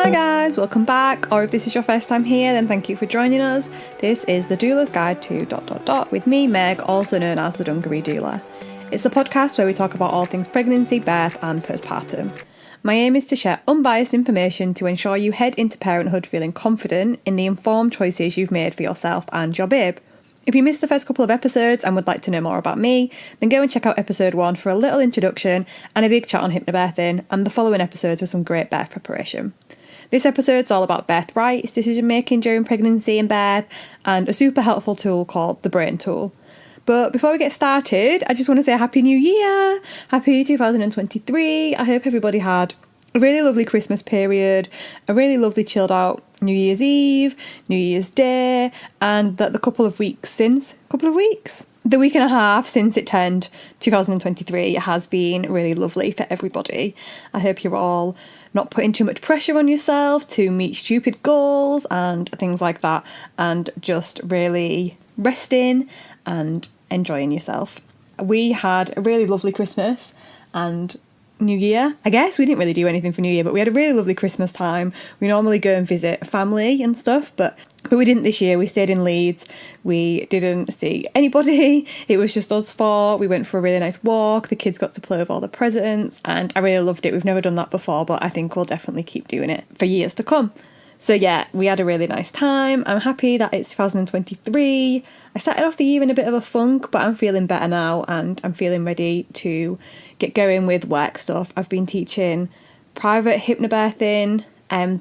Hi guys, welcome back, or if this is your first time here, then thank you for joining us. This is the Doula's Guide to ... with me, Meg, also known as the Dungaree Doula. It's the podcast where we talk about all things pregnancy, birth and postpartum. My aim is to share unbiased information to ensure you head into parenthood feeling confident in the informed choices you've made for yourself and your babe. If you missed the first couple of episodes and would like to know more about me, then go and check out episode 1 for a little introduction and a big chat on hypnobirthing, and the following episodes with some great birth preparation. This episode's all about birth rights, decision making during pregnancy and birth, and a super helpful tool called the brain tool. But before we get started, I just want to say Happy New Year! Happy 2023! I hope everybody had a really lovely Christmas period, a really lovely chilled out New Year's Eve, New Year's Day, and that the the week and a half since it turned 2023 has been really lovely for everybody. I hope you're all not putting too much pressure on yourself to meet stupid goals and things like that, and just really resting and enjoying yourself. We had a really lovely Christmas and New Year. I guess we didn't really do anything for New Year, but we had a really lovely Christmas time. We normally go and visit family and stuff, but we didn't this year. We stayed in Leeds. We didn't see anybody. It was just us four. We went for a really nice walk. The kids got to play with all the presents and I really loved it. We've never done that before, but I think we'll definitely keep doing it for years to come. So yeah, we had a really nice time. I'm happy that it's 2023. I started off the year in a bit of a funk, but I'm feeling better now and I'm feeling ready to get going with work stuff. I've been teaching private hypnobirthing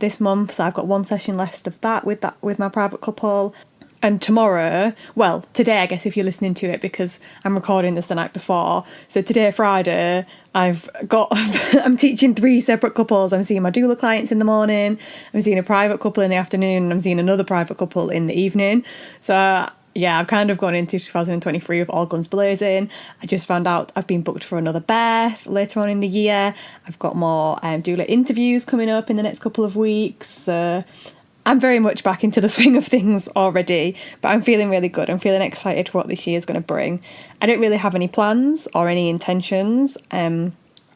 this month, so I've got one session left of that with my private couple. And tomorrow, well, today I guess if you're listening to it, because I'm recording this the night before, so today, Friday, I'm teaching 3 separate couples. I'm seeing my doula clients in the morning, I'm seeing a private couple in the afternoon, and I'm seeing another private couple in the evening. So yeah, I've kind of gone into 2023 with all guns blazing. I just found out I've been booked for another birth later on in the year. I've got more doula interviews coming up in the next couple of weeks. I'm very much back into the swing of things already, but I'm feeling really good. I'm feeling excited for what this year is going to bring. I don't really have any plans or any intentions.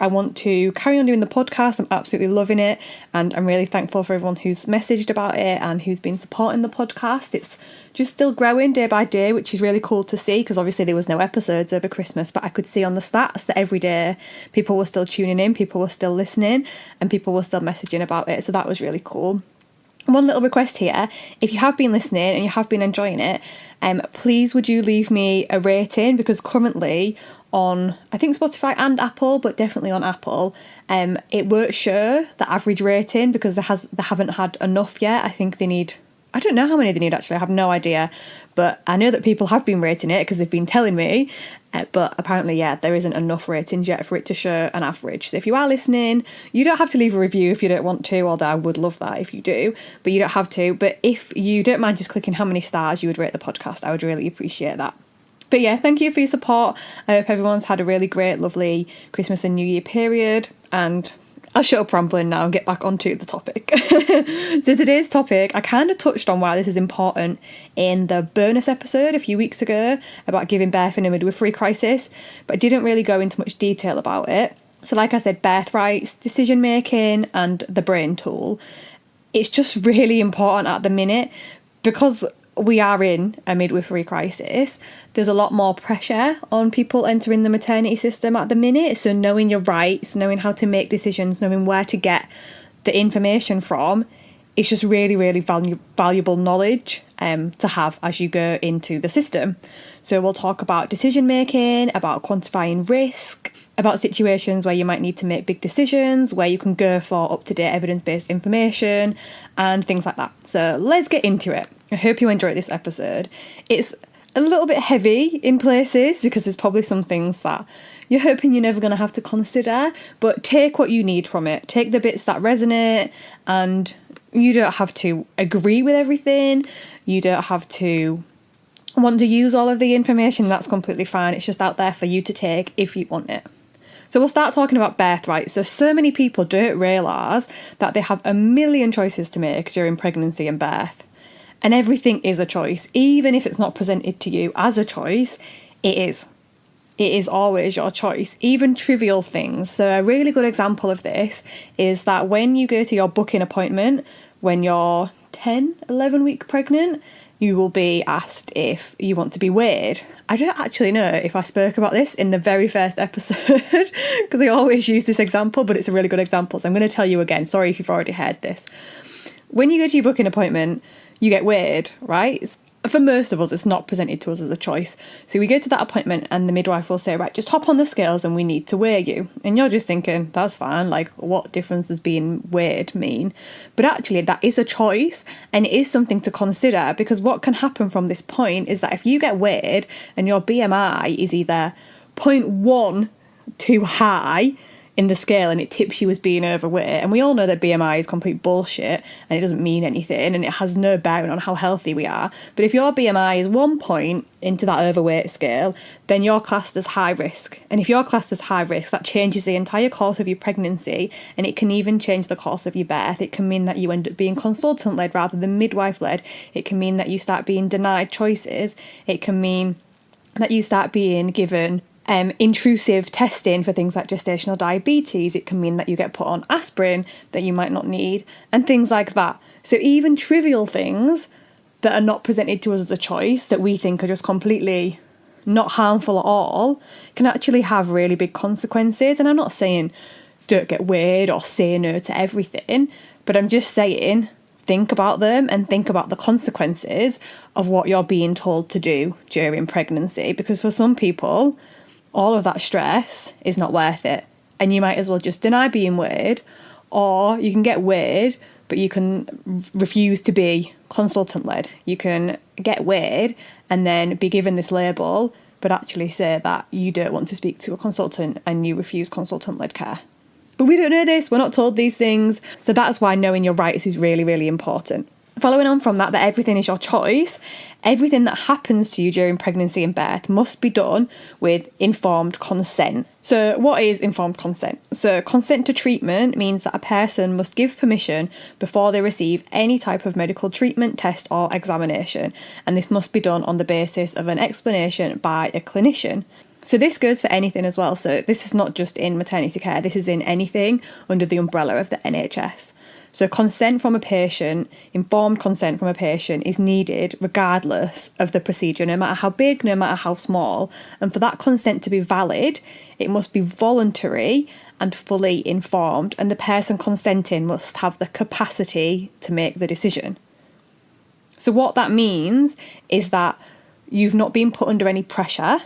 I want to carry on doing the podcast. I'm absolutely loving it, and I'm really thankful for everyone who's messaged about it and who's been supporting the podcast. It's just still growing day by day, which is really cool to see, because obviously there was no episodes over Christmas, but I could see on the stats that every day people were still tuning in, people were still listening, and people were still messaging about it, so that was really cool. One little request here: if you have been listening and you have been enjoying it, please would you leave me a rating, because currently on, I think, Spotify and Apple, but definitely on Apple, it won't show the average rating because they haven't had enough yet. I think they need, I don't know how many they need actually, I have no idea, but I know that people have been rating it because they've been telling me, but apparently, yeah, there isn't enough ratings yet for it to show an average. So if you are listening, you don't have to leave a review if you don't want to, although I would love that if you do, but you don't have to. But if you don't mind just clicking how many stars you would rate the podcast, I would really appreciate that. But yeah, thank you for your support. I hope everyone's had a really great, lovely Christmas and New Year period, and I'll shut up rambling now and get back onto the topic. So today's topic, I kind of touched on why this is important in the bonus episode a few weeks ago about giving birth in a midwifery crisis, but I didn't really go into much detail about it. So like I said, birth rights, decision making, and the brain tool. It's just really important at the minute because we are in a midwifery crisis. There's a lot more pressure on people entering the maternity system at the minute, so knowing your rights, knowing how to make decisions, knowing where to get the information from, it's just really, really valuable knowledge to have as you go into the system. So we'll talk about decision making, about quantifying risk, about situations where you might need to make big decisions, where you can go for up-to-date evidence-based information and things like that. So let's get into it. I hope you enjoyed this episode. It's a little bit heavy in places because there's probably some things that you're hoping you're never going to have to consider, but take what you need from it. Take the bits that resonate, and you don't have to agree with everything. You don't have to want to use all of the information. That's completely fine. It's just out there for you to take if you want it. So we'll start talking about birth rights. So many people don't realise that they have a million choices to make during pregnancy and birth. And everything is a choice. Even if it's not presented to you as a choice, it is. it is always your choice, even trivial things. So a really good example of this is that when you go to your booking appointment, when you're 10, 11 week pregnant, you will be asked if you want to be weighed. I don't actually know if I spoke about this in the very first episode because I always use this example, but it's a really good example. So I'm going to tell you again. Sorry if you've already heard this. When you go to your booking appointment, you get weighed, right? For most of us, it's not presented to us as a choice. So we go to that appointment and the midwife will say, right, just hop on the scales and we need to weigh you. And you're just thinking, that's fine, like what difference does being weighed mean? But actually that is a choice and it is something to consider, because what can happen from this point is that if you get weighed and your BMI is either 0.1 too high in the scale and it tips you as being overweight, and we all know that BMI is complete bullshit and it doesn't mean anything and it has no bearing on how healthy we are, but if your BMI is 1 point into that overweight scale, then you're classed as high risk. And if you're classed as high risk, that changes the entire course of your pregnancy, and it can even change the course of your birth. It can mean that you end up being consultant led rather than midwife led. It can mean that you start being denied choices. It can mean that you start being given intrusive testing for things like gestational diabetes. It can mean that you get put on aspirin that you might not need, and things like that. So even trivial things that are not presented to us as a choice, that we think are just completely not harmful at all, can actually have really big consequences. And I'm not saying don't get weighed or say no to everything, but I'm just saying think about them and think about the consequences of what you're being told to do during pregnancy, because for some people all of that stress is not worth it, and you might as well just deny being weighed, or you can get weighed but you can refuse to be consultant led. You can get weighed and then be given this label but actually say that you don't want to speak to a consultant and you refuse consultant led care. But we don't know this, we're not told these things, so that's why knowing your rights is really, really important. Following on from that everything is your choice, everything that happens to you during pregnancy and birth must be done with informed consent. So what is informed consent? So consent to treatment means that a person must give permission before they receive any type of medical treatment, test or examination, and this must be done on the basis of an explanation by a clinician. So this goes for anything as well. So this is not just in maternity care, this is in anything under the umbrella of the NHS. So consent from a patient, informed consent from a patient, is needed regardless of the procedure, no matter how big, no matter how small. And for that consent to be valid, it must be voluntary and fully informed, and the person consenting must have the capacity to make the decision. So what that means is that you've not been put under any pressure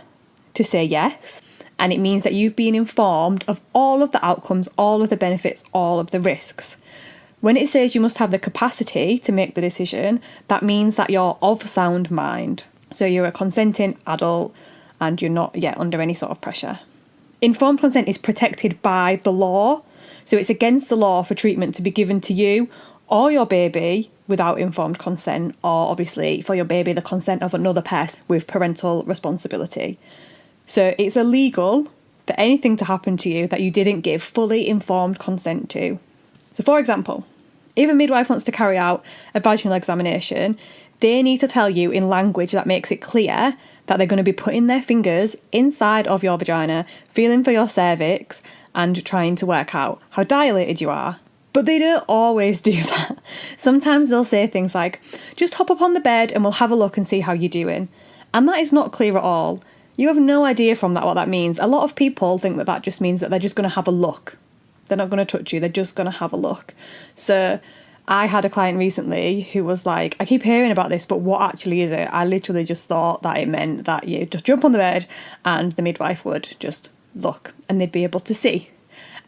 to say yes, and it means that you've been informed of all of the outcomes, all of the benefits, all of the risks. When it says you must have the capacity to make the decision, that means that you're of sound mind. So you're a consenting adult and you're not yet under any sort of pressure. Informed consent is protected by the law. So it's against the law for treatment to be given to you or your baby without informed consent, or obviously for your baby the consent of another person with parental responsibility. So it's illegal for anything to happen to you that you didn't give fully informed consent to. So for example, if a midwife wants to carry out a vaginal examination, they need to tell you in language that makes it clear that they're going to be putting their fingers inside of your vagina, feeling for your cervix and trying to work out how dilated you are. But they don't always do that. Sometimes they'll say things like, just hop up on the bed and we'll have a look and see how you're doing. And that is not clear at all. You have no idea from that what that means. A lot of people think that that just means that they're just going to have a look. They're not going to touch you, they're just going to have a look. So I had a client recently who was like, I keep hearing about this, but what actually is it? I literally just thought that it meant that you just jump on the bed and the midwife would just look and they'd be able to see.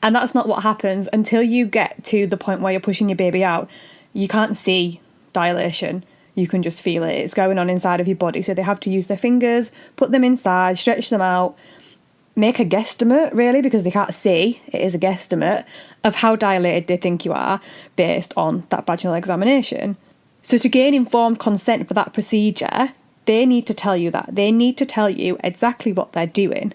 And that's not what happens. Until you get to the point where you're pushing your baby out, you can't see dilation. You can just feel it. It's going on inside of your body. So they have to use their fingers, put them inside, stretch them out, make a guesstimate, really, because they can't see, it is a guesstimate, of how dilated they think you are based on that vaginal examination. So to gain informed consent for that procedure, they need to tell you that. They need to tell you exactly what they're doing.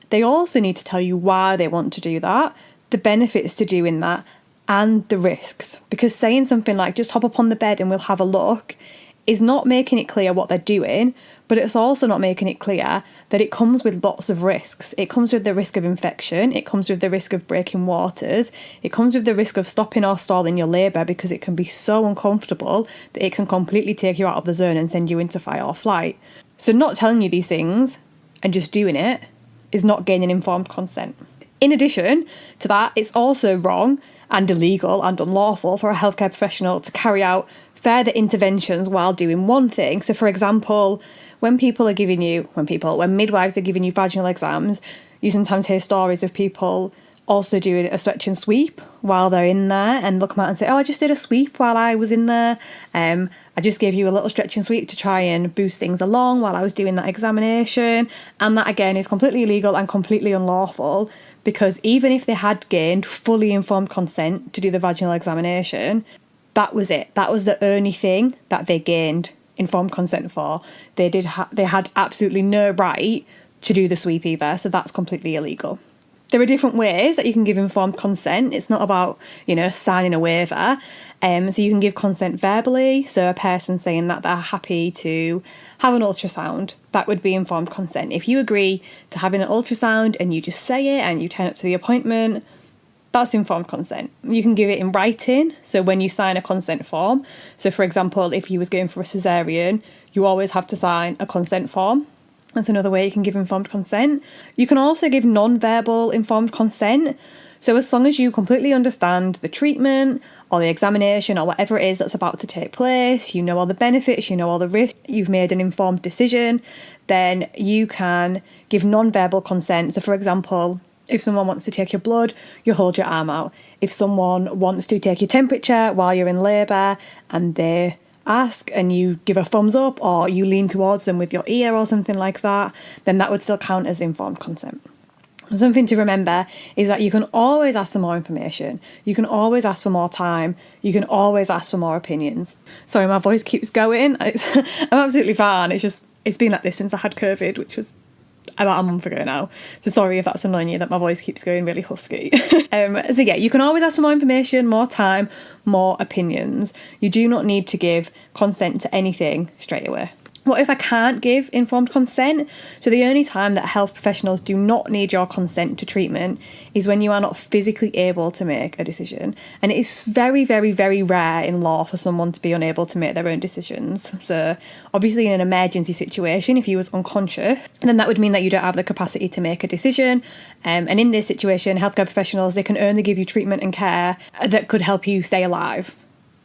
They also need to tell you why they want to do that, the benefits to doing that, and the risks. Because saying something like, just hop up on the bed and we'll have a look, is not making it clear what they're doing, but it's also not making it clear that it comes with lots of risks. It comes with the risk of infection, it comes with the risk of breaking waters, it comes with the risk of stopping or stalling your labour because it can be so uncomfortable that it can completely take you out of the zone and send you into fight or flight. So not telling you these things and just doing it is not gaining informed consent. In addition to that, it's also wrong and illegal and unlawful for a healthcare professional to carry out further interventions while doing one thing. So for example, when midwives are giving you vaginal exams, you sometimes hear stories of people also doing a stretch and sweep while they're in there, and they'll come out and say, oh, I just did a sweep while I was in there. I just gave you a little stretch and sweep to try and boost things along while I was doing that examination. And that again is completely illegal and completely unlawful, because even if they had gained fully informed consent to do the vaginal examination, that was it. That was the only thing that they gained informed consent for. They had absolutely no right to do the sweep either, so that's completely illegal. There are different ways that you can give informed consent. It's not about, signing a waiver. So you can give consent verbally. So a person saying that they're happy to have an ultrasound, that would be informed consent. If you agree to having an ultrasound and you just say it and you turn up to the appointment, that's informed consent. You can give it in writing. So when you sign a consent form, so for example, if you was going for a cesarean, you always have to sign a consent form. That's another way you can give informed consent. You can also give non-verbal informed consent. So as long as you completely understand the treatment or the examination or whatever it is that's about to take place, you know all the benefits, you know all the risks, you've made an informed decision, then you can give non-verbal consent. So for example, if someone wants to take your blood, you hold your arm out. If someone wants to take your temperature while you're in labour and they ask and you give a thumbs up or you lean towards them with your ear or something like that, then that would still count as informed consent. Something to remember is that you can always ask for more information. You can always ask for more time. You can always ask for more opinions. Sorry, my voice keeps going. I'm absolutely fine. It's been like this since I had COVID, which was about a month ago now. So sorry if that's annoying you that my voice keeps going really husky. So yeah, you can always ask for more information, more time, more opinions. You do not need to give consent to anything straight away. What if I can't give informed consent? So the only time that health professionals do not need your consent to treatment is when you are not physically able to make a decision. And it is very, very, very rare in law for someone to be unable to make their own decisions. So obviously in an emergency situation, if you was unconscious, then that would mean that you don't have the capacity to make a decision. And in this situation, healthcare professionals, they can only give you treatment and care that could help you stay alive.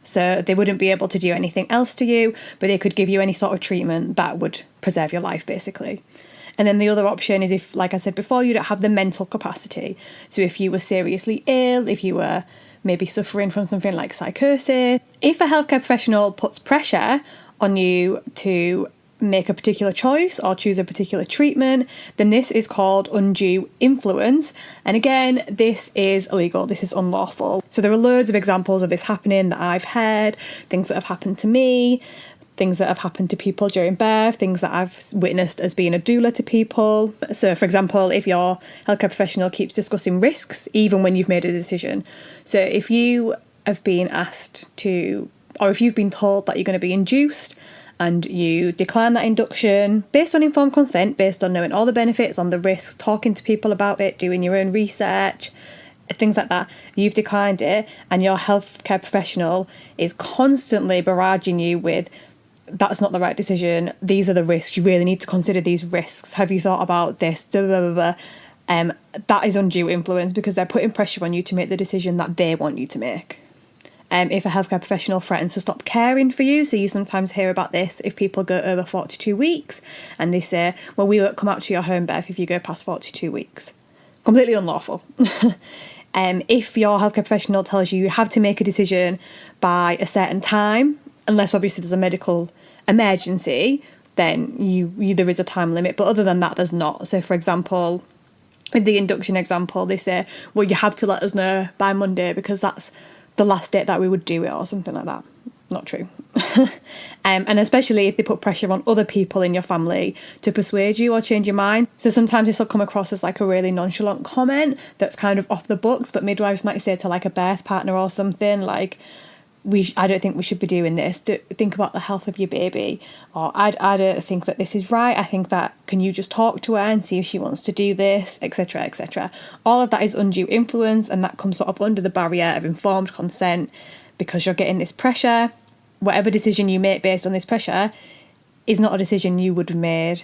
So they wouldn't be able to do anything else to you, but they could give you any sort of treatment that would preserve your life, basically. And then the other option is if, like I said before, you don't have the mental capacity. So if you were seriously ill, if you were maybe suffering from something like psychosis, if a healthcare professional puts pressure on you to make a particular choice or choose a particular treatment, then this is called undue influence. And again, this is illegal, this is unlawful. So there are loads of examples of this happening that I've heard, things that have happened to me, things that have happened to people during birth, things that I've witnessed as being a doula to people. So for example, if your healthcare professional keeps discussing risks, even when you've made a decision. So if you have been asked to, or if you've been told that you're going to be induced, and you decline that induction based on informed consent, based on knowing all the benefits, on the risks, talking to people about it, doing your own research, things like that, you've declined it, and your healthcare professional is constantly barraging you with, that's not the right decision, these are the risks, you really need to consider these risks, have you thought about this, blah, blah, blah, blah. That is undue influence, because they're putting pressure on you to make the decision that they want you to make. If a healthcare professional threatens to stop caring for you, so you sometimes hear about this if people go over 42 weeks and they say, well, we won't come out to your home birth if you go past 42 weeks. Completely unlawful. If your healthcare professional tells you you have to make a decision by a certain time, unless obviously there's a medical emergency, then there is a time limit, but other than that, there's not. So for example, with the induction example, they say, well, you have to let us know by Monday because that's the last date that we would do it, or something like that. Not true. And especially if they put pressure on other people in your family to persuade you or change your mind. So sometimes this will come across as like a really nonchalant comment that's kind of off the books, but midwives might say to like a birth partner or something like, I don't think we should be doing this. Think about the health of your baby. Or I don't think that this is right. I think that, can you just talk to her and see if she wants to do this, etc., etc. All of that is undue influence, and that comes sort of under the barrier of informed consent, because you're getting this pressure. Whatever decision you make based on this pressure is not a decision you would have made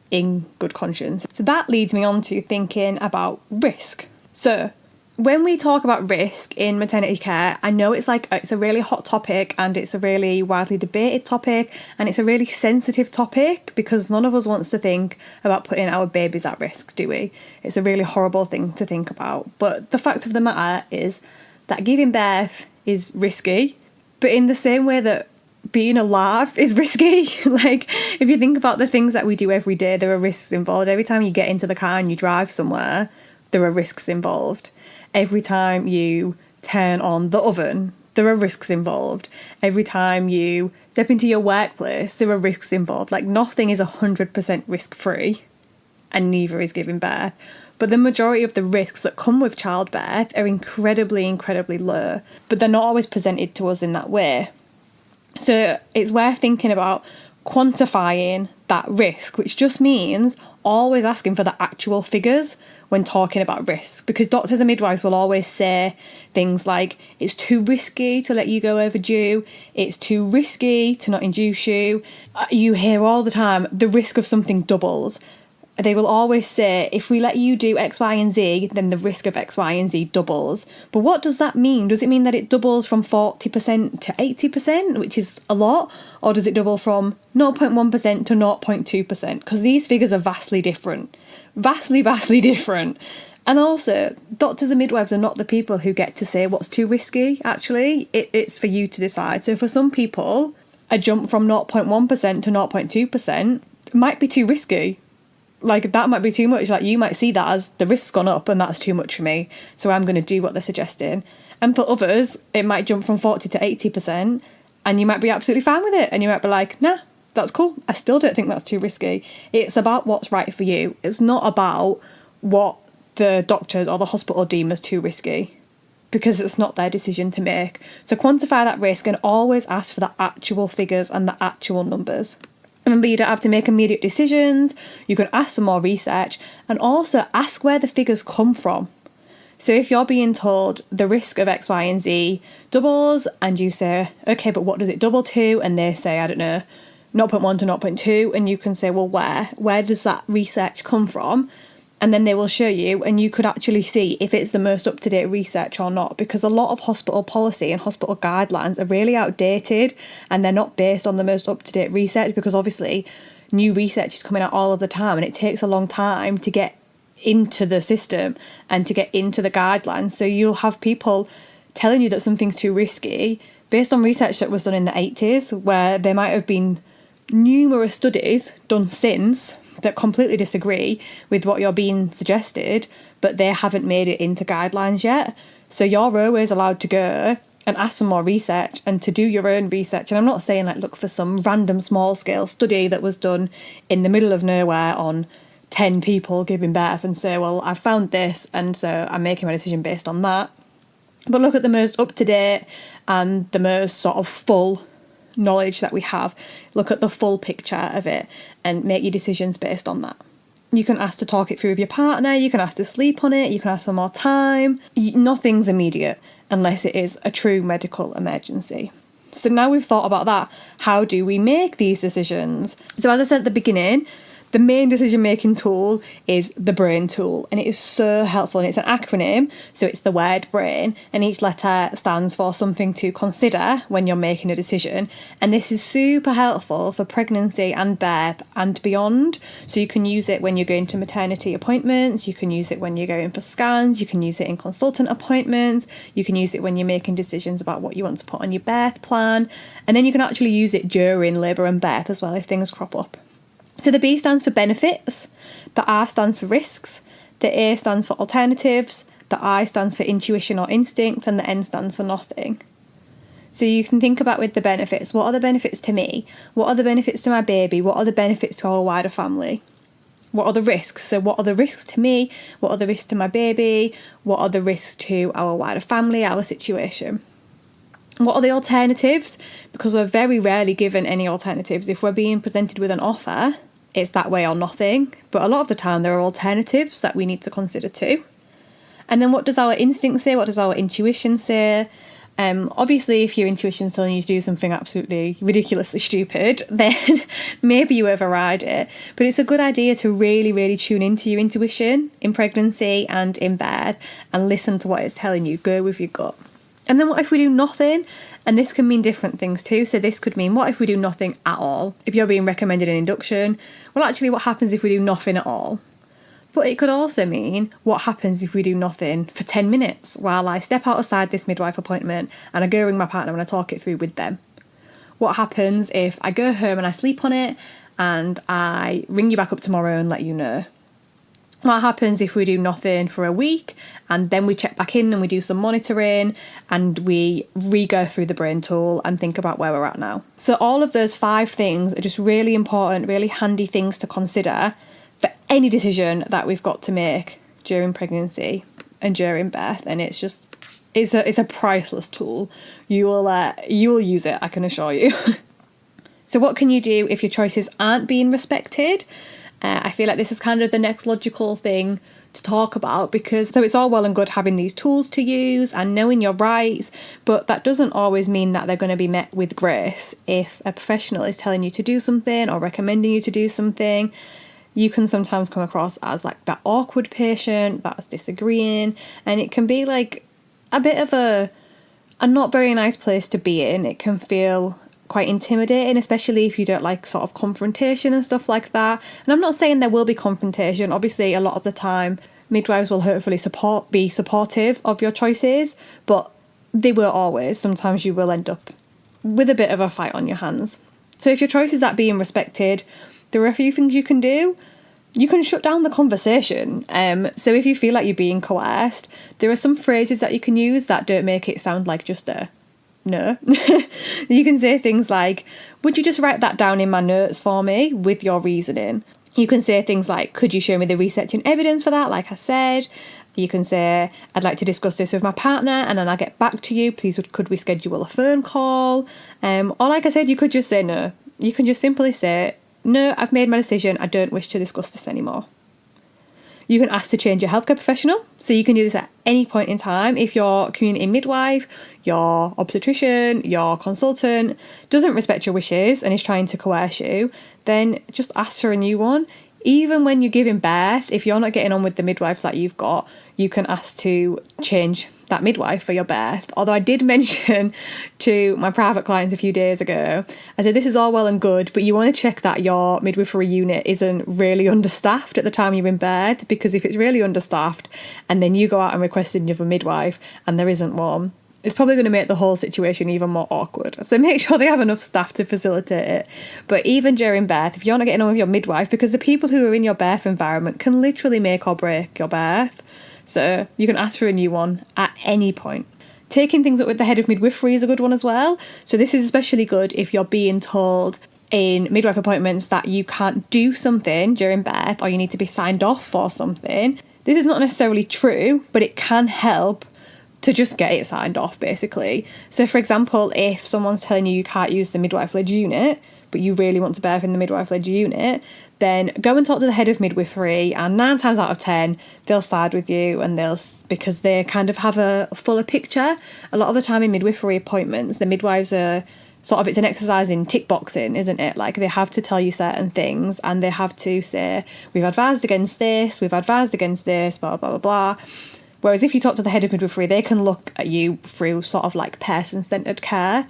in good conscience. So that leads me on to thinking about risk. So when we talk about risk in maternity care, I know it's a really hot topic, and it's a really widely debated topic, and it's a really sensitive topic, because none of us wants to think about putting our babies at risk, do we? It's a really horrible thing to think about. But the fact of the matter is that giving birth is risky, but in the same way that being alive is risky. Like, if you think about the things that we do every day, there are risks involved. Every time you get into the car and you drive somewhere, there are risks involved. Every time you turn on the oven, there are risks involved. Every time you step into your workplace, there are risks involved. Like, nothing is 100% risk-free, and neither is giving birth. But the majority of the risks that come with childbirth are incredibly, incredibly low, but they're not always presented to us in that way. So it's worth thinking about quantifying that risk, which just means always asking for the actual figures when talking about risk, because doctors and midwives will always say things like, it's too risky to let you go overdue, it's too risky to not induce you. You hear all the time, the risk of something doubles. They will always say, if we let you do X, Y, and Z, then the risk of X, Y, and Z doubles. But what does that mean? Does it mean that it doubles from 40% to 80%, which is a lot? Or does it double from 0.1% to 0.2%? Because these figures are vastly different. Vastly, vastly different. And also, doctors and midwives are not the people who get to say what's too risky, actually. It's for you to decide. So for some people, a jump from 0.1% to 0.2% might be too risky. Like, that might be too much. Like, you might see that as the risk's gone up and that's too much for me, so I'm going to do what they're suggesting. And for others, it might jump from 40 to 80%, and you might be absolutely fine with it, and you might be like, nah, that's cool, I still don't think that's too risky. It's about what's right for you. It's not about what the doctors or the hospital deem as too risky, because it's not their decision to make. So quantify that risk and always ask for the actual figures and the actual numbers. Remember, you don't have to make immediate decisions. You can ask for more research, and also ask where the figures come from. So if you're being told the risk of X, Y, and Z doubles, and you say, okay, but what does it double to? And they say, I don't know, 0.1 to 0.2, and you can say, well, where does that research come from? And then they will show you, and you could actually see if it's the most up-to-date research or not, because a lot of hospital policy and hospital guidelines are really outdated, and they're not based on the most up-to-date research, because obviously new research is coming out all of the time, and it takes a long time to get into the system and to get into the guidelines. So you'll have people telling you that something's too risky based on research that was done in the 80s, where there might have been numerous studies done since that completely disagree with what you're being suggested, but they haven't made it into guidelines yet. So you're always allowed to go and ask some more research and to do your own research. And I'm not saying, like, look for some random small scale study that was done in the middle of nowhere on 10 people giving birth and say, well, I found this, and so I'm making my decision based on that. But look at the most up to date and the most sort of full knowledge that we have. Look at the full picture of it and make your decisions based on that. You can ask to talk it through with your partner, you can ask to sleep on it, you can ask for more time. Nothing's immediate unless it is a true medical emergency. So now we've thought about that, how do we make these decisions? So as I said at the beginning, the main decision-making tool is the brain tool, and it is so helpful, and it's an acronym, so it's the word brain, and each letter stands for something to consider when you're making a decision, and this is super helpful for pregnancy and birth and beyond. So you can use it when you're going to maternity appointments, you can use it when you're going for scans, you can use it in consultant appointments, you can use it when you're making decisions about what you want to put on your birth plan, and then you can actually use it during labour and birth as well if things crop up. So the B stands for benefits, the R stands for risks, the A stands for alternatives, the I stands for intuition or instinct, and the N stands for nothing. So you can think about with the benefits, what are the benefits to me? What are the benefits to my baby? What are the benefits to our wider family? What are the risks? So what are the risks to me? What are the risks to my baby? What are the risks to our wider family, our situation? What are the alternatives? Because we're very rarely given any alternatives. If we're being presented with an offer, it's that way or nothing. But a lot of the time there are alternatives that we need to consider too. And then what does our instinct say? What does our intuition say? Obviously, if your intuition's telling you to do something absolutely ridiculously stupid, then maybe you override it. But it's a good idea to really, really tune into your intuition in pregnancy and in birth and listen to what it's telling you. Go with your gut. And then what if we do nothing? And this can mean different things too. So this could mean, what if we do nothing at all? If you're being recommended an induction, well, actually, what happens if we do nothing at all? But it could also mean, what happens if we do nothing for 10 minutes while I step outside this midwife appointment and I go ring my partner and I talk it through with them? What happens if I go home and I sleep on it and I ring you back up tomorrow and let you know? What happens if we do nothing for a week and then we check back in and we do some monitoring and we re-go through the brain tool and think about where we're at now? So all of those 5 things are just really important, really handy things to consider for any decision that we've got to make during pregnancy and during birth. And it's a priceless tool. You will use it, I can assure you. So what can you do if your choices aren't being respected? I feel like this is kind of the next logical thing to talk about, because though it's all well and good having these tools to use and knowing your rights, but that doesn't always mean that they're going to be met with grace. If a professional is telling you to do something or recommending you to do something, you can sometimes come across as like that awkward patient that's disagreeing, and it can be like a bit of a not very nice place to be in. It can feel quite intimidating, especially if you don't like sort of confrontation and stuff like that. And I'm not saying there will be confrontation. Obviously, a lot of the time, midwives will hopefully be supportive of your choices, but they will always. Sometimes you will end up with a bit of a fight on your hands. So if your choices aren't being respected, there are a few things you can do. You can shut down the conversation. So if you feel like you're being coerced, there are some phrases that you can use that don't make it sound like just a no. You can say things like, would you just write that down in my notes for me with your reasoning? You can say things like, could you show me the research and evidence for that, like I said? You can say, I'd like to discuss this with my partner and then I'll get back to you. Please, could we schedule a phone call? Or like I said, you could just say no. You can just simply say, no, I've made my decision. I don't wish to discuss this anymore. You can ask to change your healthcare professional. So you can do this at any point in time. If your community midwife, your obstetrician, your consultant doesn't respect your wishes and is trying to coerce you, then just ask for a new one. Even when you're giving birth, if you're not getting on with the midwives that you've got, you can ask to change that midwife for your birth. Although I did mention to my private clients a few days ago, I said this is all well and good, but you want to check that your midwifery unit isn't really understaffed at the time you're in birth, because if it's really understaffed and then you go out and request another midwife and there isn't one, it's probably going to make the whole situation even more awkward. So make sure they have enough staff to facilitate it. But even during birth, if you're not getting on with your midwife, because the people who are in your birth environment can literally make or break your birth, so you can ask for a new one at any point. Taking things up with the head of midwifery is a good one as well. So this is especially good if you're being told in midwife appointments that you can't do something during birth or you need to be signed off for something. This is not necessarily true, but it can help to just get it signed off, basically. So for example, if someone's telling you can't use the midwife-led unit, but you really want to birth in the midwife-led unit, then go and talk to the head of midwifery, and 9 times out of 10 they'll side with you, and because they kind of have a fuller picture. A lot of the time in midwifery appointments, the midwives are sort of, it's an exercise in tick boxing, isn't it? Like, they have to tell you certain things and they have to say, we've advised against this, blah, blah, blah, blah. Whereas if you talk to the head of midwifery, they can look at you through sort of like person-centred care,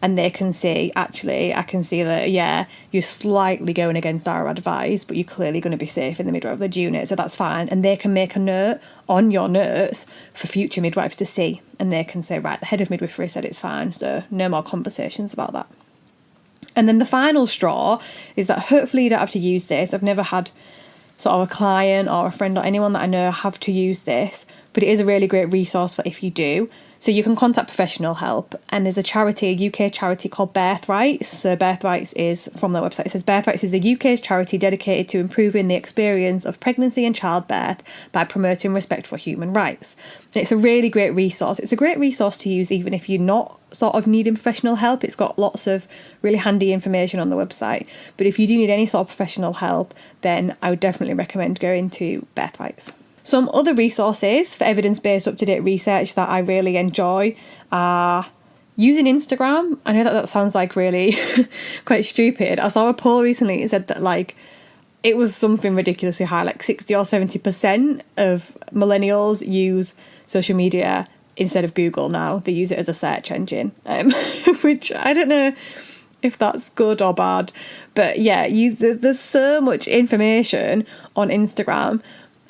and they can see, actually, I can see that, yeah, you're slightly going against our advice, but you're clearly going to be safe in the midwife-led unit, so that's fine. And they can make a note on your notes for future midwives to see, and they can say, right, the head of midwifery said it's fine, so no more conversations about that. And then the final straw is that hopefully you don't have to use this. I've never had sort of a client or a friend or anyone that I know have to use this, but it is a really great resource for if you do. So you can contact professional help, and there's a UK charity called Birthrights. So Birthrights is, from their website, it says Birthrights is the UK's charity dedicated to improving the experience of pregnancy and childbirth by promoting respect for human rights. And it's a really great resource. It's a great resource to use even if you're not sort of needing professional help. It's got lots of really handy information on the website. But if you do need any sort of professional help, then I would definitely recommend going to Birthrights. Some other resources for evidence-based up-to-date research that I really enjoy are using Instagram. I know that sounds like really quite stupid. I saw a poll recently that said that like it was something ridiculously high, like 60 or 70% of millennials use social media instead of Google now. They use it as a search engine, which I don't know if that's good or bad. But yeah, there's so much information on Instagram.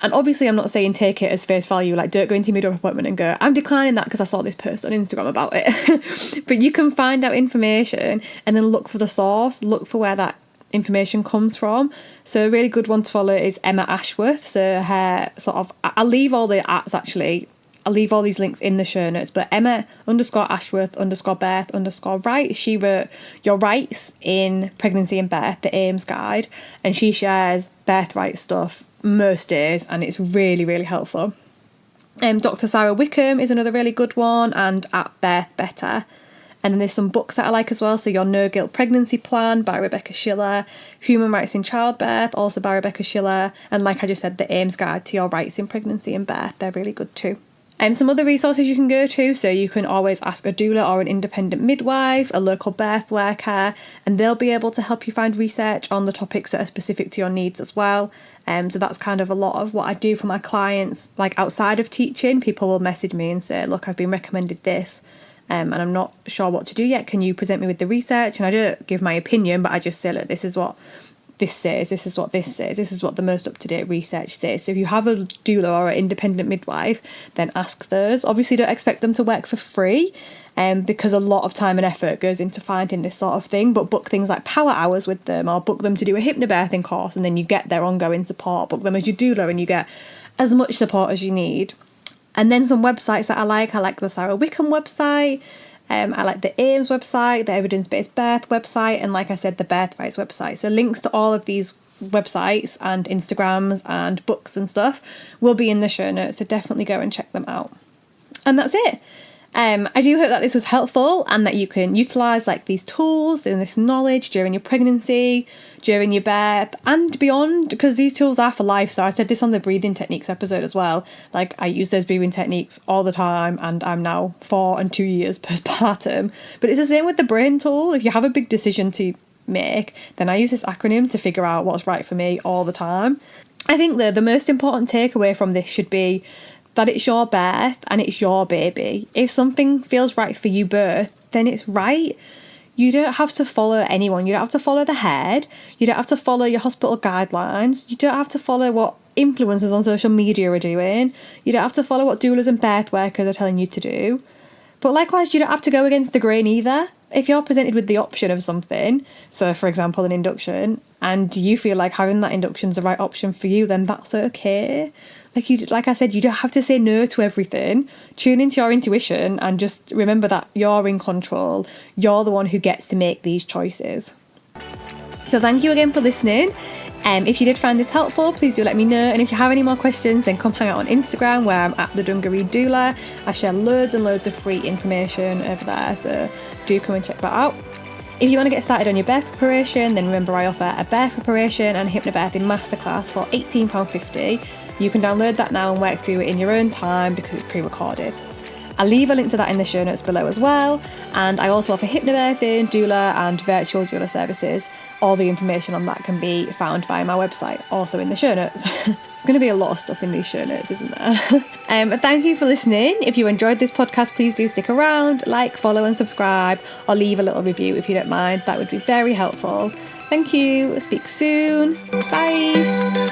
And obviously I'm not saying take it as face value, like don't go into your midwife appointment and go, I'm declining that because I saw this post on Instagram about it. But you can find out information and then look for the source, look for where that information comes from. So a really good one to follow is Emma Ashworth. So her sort of, I'll leave all the @s actually, I'll leave all these links in the show notes, but Emma_Ashworth_birth_right. She wrote Your Rights in Pregnancy and Birth, the AIMS guide, and she shares birthright stuff most days, and it's really, really helpful. Dr. Sarah Wickham is another really good one, and At Birth Better. And then there's some books that I like as well. So Your No Guilt Pregnancy Plan by Rebecca Schiller, Human Rights in Childbirth, also by Rebecca Schiller, and like I just said, the AIMS Guide to Your Rights in Pregnancy and Birth. They're really good too. And some other resources you can go to, so you can always ask a doula or an independent midwife, a local birth worker, and they'll be able to help you find research on the topics that are specific to your needs as well. So that's kind of a lot of what I do for my clients. Like outside of teaching, people will message me and say, look, I've been recommended this, and I'm not sure what to do yet. Can you present me with the research? And I don't give my opinion, but I just say, look, this is what this says, this is what this says, this is what the most up-to-date research says. So if you have a doula or an independent midwife, then ask those. Obviously don't expect them to work for free, because a lot of time and effort goes into finding this sort of thing, but book things like power hours with them, or book them to do a hypnobirthing course, and then you get their ongoing support. Book them as your doula and you get as much support as you need. And then some websites that I like the Sarah Wickham website, I like the AIMS website, the Evidence-Based Birth website, and like I said, the Birthrights website. So links to all of these websites and Instagrams and books and stuff will be in the show notes, so definitely go and check them out. And that's it. I do hope that this was helpful and that you can utilise like these tools and this knowledge during your pregnancy, during your birth and beyond, because these tools are for life. So I said this on the breathing techniques episode as well. Like I use those breathing techniques all the time, and I'm now 4 and 2 years postpartum. But it's the same with the brain tool. If you have a big decision to make, then I use this acronym to figure out what's right for me all the time. I think the most important takeaway from this should be that it's your birth and it's your baby. If something feels right for you both, then it's right. You don't have to follow anyone. You don't have to follow the head. You don't have to follow your hospital guidelines. You don't have to follow what influencers on social media are doing. You don't have to follow what doulas and birth workers are telling you to do. But likewise, you don't have to go against the grain either. If you're presented with the option of something, so for example an induction, and you feel like having that induction is the right option for you, then that's okay. Like I said, you don't have to say no to everything. Tune into your intuition and just remember that you're in control. You're the one who gets to make these choices. So thank you again for listening. If you did find this helpful, please do let me know. And if you have any more questions, then come hang out on Instagram where I'm at the Dungaree Doula. I share loads and loads of free information over there, so do come and check that out. If you want to get started on your birth preparation, then remember I offer a birth preparation and hypnobirthing masterclass for £18.50. You can download that now and work through it in your own time because it's pre-recorded. I'll leave a link to that in the show notes below as well. And I also offer hypnobirthing, doula and virtual doula services. All the information on that can be found via my website, also in the show notes. There's going to be a lot of stuff in these show notes, isn't there? Thank you for listening. If you enjoyed this podcast, please do stick around, like, follow and subscribe, or leave a little review if you don't mind. That would be very helpful. Thank you. Speak soon. Bye.